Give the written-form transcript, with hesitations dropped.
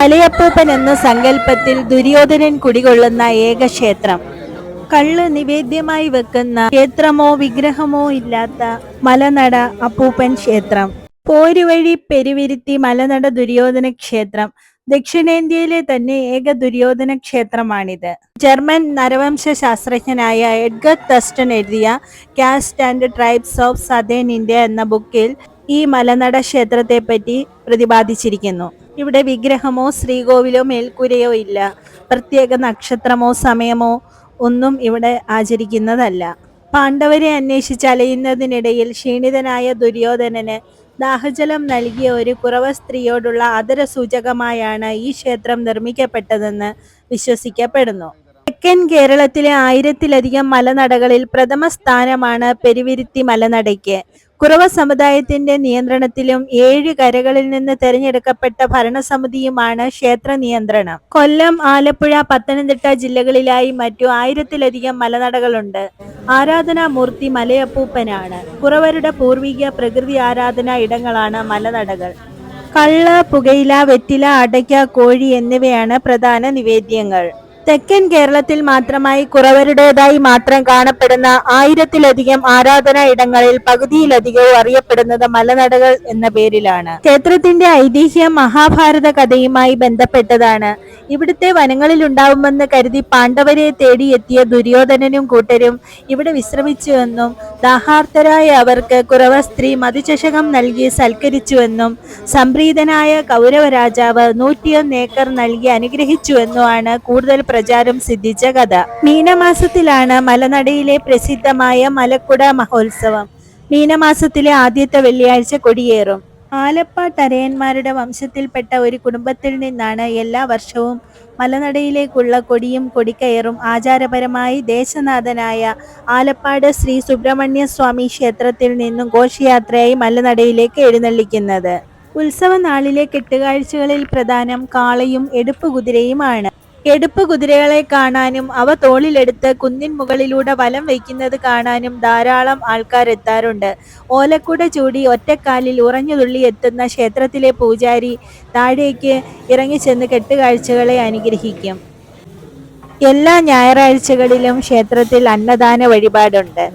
മലയപ്പൂപ്പൻ എന്ന സങ്കല്പത്തിൽ ദുര്യോധനൻ കുടികൊള്ളുന്ന ഏക ക്ഷേത്രം. കള്ള് നിവേദ്യമായി വെക്കുന്ന ക്ഷേത്രമോ വിഗ്രഹമോ ഇല്ലാത്ത മലനട അപ്പൂപ്പൻ ക്ഷേത്രം. പോരുവഴി പെരുവിരുത്തി മലനട ദുര്യോധന ക്ഷേത്രം ദക്ഷിണേന്ത്യയിലെ തന്നെ ഏക ദുര്യോധന ക്ഷേത്രമാണിത്. ജർമ്മൻ നരവംശ ശാസ്ത്രജ്ഞനായ എഡ്ഗർ തസ്റ്റൺ എഴുതിയ caste and tribes of southern India എന്ന ബുക്കിൽ ഈ മലനട ക്ഷേത്രത്തെപ്പറ്റി പ്രതിപാദിച്ചിരിക്കുന്നു. ഇവിടെ വിഗ്രഹമോ ശ്രീകോവിലോ മേൽക്കൂരയോ ഇല്ല. പ്രത്യേക നക്ഷത്രമോ സമയമോ ഒന്നും ഇവിടെ ആചരിക്കുന്നതല്ല. പാണ്ഡവരെ അന്വേഷിച്ച് അലയുന്നതിനിടയിൽ ക്ഷീണിതനായ ദുര്യോധനന് ദാഹജലം നൽകിയ ഒരു കുറവ സ്ത്രീയോടുള്ള ആദരസൂചകമായാണ് ഈ ക്ഷേത്രം നിർമ്മിക്കപ്പെട്ടതെന്ന് വിശ്വസിക്കപ്പെടുന്നു. തെക്കൻ കേരളത്തിലെ 1000-ലധികം മലനടകളിൽ പ്രഥമ സ്ഥാനമാണ് പെരുവിരുത്തി മലനടയ്ക്ക്. കുറവ സമുദായത്തിന്റെ നിയന്ത്രണത്തിലും 7 കരകളിൽ നിന്ന് തെരഞ്ഞെടുക്കപ്പെട്ട ഭരണസമിതിയുമാണ് ക്ഷേത്ര നിയന്ത്രണം. കൊല്ലം, ആലപ്പുഴ, പത്തനംതിട്ട ജില്ലകളിലായി മറ്റു 1000-ലധികം മലനടകളുണ്ട്. ആരാധനാമൂർത്തി മലയപ്പൂപ്പനാണ്. കുറവരുടെ പൂർവിക പ്രകൃതി ആരാധനാ ഇടങ്ങളാണ് മലനടകൾ. കള്ള്, പുകയില, വെറ്റില, അടയ്ക്ക, കോഴി എന്നിവയാണ് പ്രധാന നിവേദ്യങ്ങൾ. തെക്കൻ കേരളത്തിൽ മാത്രമായി കുറവരുടേതായി മാത്രം കാണപ്പെടുന്ന 1000-ലധികം ആരാധനാ ഇടങ്ങളിൽ പകുതിയിലധികവും അറിയപ്പെടുന്നത് മലനടകൾ എന്ന പേരിലാണ്. ക്ഷേത്രത്തിന്റെ ഐതിഹ്യം മഹാഭാരത കഥയുമായി ബന്ധപ്പെട്ടതാണ്. ഇവിടുത്തെ വനങ്ങളിലുണ്ടാവുമെന്ന് കരുതി പാണ്ഡവരെ തേടിയെത്തിയ ദുര്യോധനനും കൂട്ടരും ഇവിടെ വിശ്രമിച്ചുവെന്നും ദാഹാർത്തരായ അവർക്ക് കുറവ സ്ത്രീ മധുചഷകം നൽകി സൽക്കരിച്ചുവെന്നും സംപ്രീതനായ കൗരവ രാജാവ് 101 ഏക്കർ നൽകി അനുഗ്രഹിച്ചുവെന്നുമാണ് കൂടുതൽ പ്രചാരം സിദ്ധിച്ച കഥ. മീനമാസത്തിലാണ് മലനടയിലെ പ്രസിദ്ധമായ മലക്കുട മഹോത്സവം. മീനമാസത്തിലെ ആദ്യത്തെ വെള്ളിയാഴ്ച കൊടിയേറും. ആലപ്പാട്ടരയന്മാരുടെ വംശത്തിൽപ്പെട്ട ഒരു കുടുംബത്തിൽ നിന്നാണ് എല്ലാ വർഷവും മലനടയിലേക്കുള്ള കൊടിയും കൊടിക്കയറും ആചാരപരമായി ദേശനാഥനായ ആലപ്പാട് ശ്രീ സുബ്രഹ്മണ്യ സ്വാമി ക്ഷേത്രത്തിൽ നിന്നും ഘോഷയാത്രയായി മലനടയിലേക്ക് എഴുന്നള്ളിക്കുന്നത്. ഉത്സവ നാളിലെ കെട്ടുകാഴ്ചകളിൽ പ്രധാനം കാളയും എടുപ്പുകുതിരയുമാണ്. എടുപ്പ് കുതിരകളെ കാണാനും അവ തോളിലെടുത്ത് കുന്നിൻ മുകളിലൂടെ വലം വയ്ക്കുന്നത് കാണാനും ധാരാളം ആൾക്കാരെത്താറുണ്ട്. ഓലക്കുട ചൂടി ഒറ്റക്കാലിൽ ഉറഞ്ഞുതുള്ളി എത്തുന്ന ക്ഷേത്രത്തിലെ പൂജാരി താഴേക്ക് ഇറങ്ങിച്ചെന്ന് കെട്ടുകാഴ്ചകളെ അനുഗ്രഹിക്കും. എല്ലാ ഞായറാഴ്ചകളിലും ക്ഷേത്രത്തിൽ അന്നദാന വഴിപാടുണ്ട്.